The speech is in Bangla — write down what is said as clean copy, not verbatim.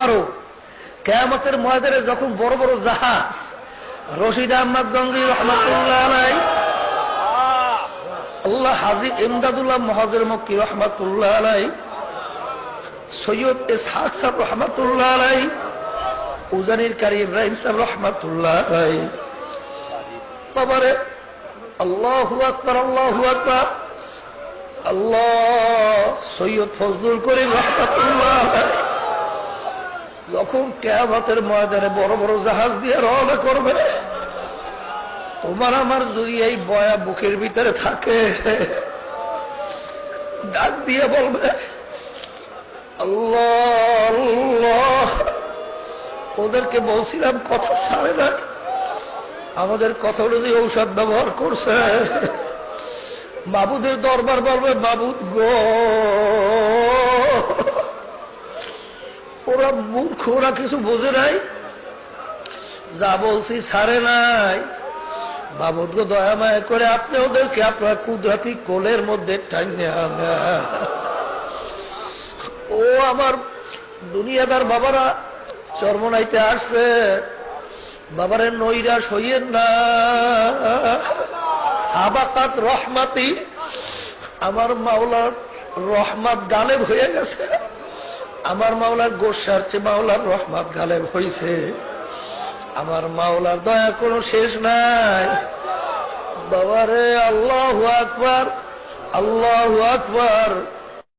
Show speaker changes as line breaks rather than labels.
আরো কিয়ামতের ময়দানে যখন বড় বড় জাহাজ, রশিদ আহমদ গঙ্গি রহমাতুল্লাহ আলাইহি, আল্লাহ হাজী ইমদাদুল্লাহ মুহাজির মক্কি রহমাতুল্লাহ আলাইহি, সৈয়দ ইসহাক সাহেব রহমাতুল্লাহ আলাইহি, উজানির কারি ইব্রাহিম সাহেব রহমাতুল্লাহ আলাইহি, বাবারে আল্লাহু আকবার, আল্লাহু আকবার, আল্লাহ, সৈয়দ ফজলুল করিম রহমাতুল্লাহ আলাইহি যখন কিয়ামতের ময়দানে বড় বড় জাহাজ দিয়ে রওনা করবে, তোমার আমার যদি এই বয়া বুকের ভিতরে থাকে, ডাক দিয়ে বলবে আল্লাহ আল্লাহ। ওদেরকে বলছিলাম কথা ছাড়ে না, আমাদের কথা যদি ঔষধ ব্যবহার করছে, মাবুদের দরবার বলবে মাবুদ গো, ওরা মূর্খ, ওরা কিছু বোঝে নাই, যা বলছি ছাড়ে নাই। মাবুদ গো দয়া মায়া করে আপনি ওদেরকে আপনার কুদরতি কোলের মধ্যে টাইনে আনেন। ও আমার দুনিয়াদার বাবারা, চরমনাইতে আসছে, বাবারে নৈরাশ হইয়েন না। সাবাকাত রহমাতি, আমার মাওলার রহমত গালেব হয়ে গেছে, আমার মাওলার গোসার চেয়ে মাওলার রহমত গালেব হয়েছে, আমার মাওলার দয়ার কোনো শেষ নাই। বাবারে আল্লাহু আকবার, আল্লাহু আকবার।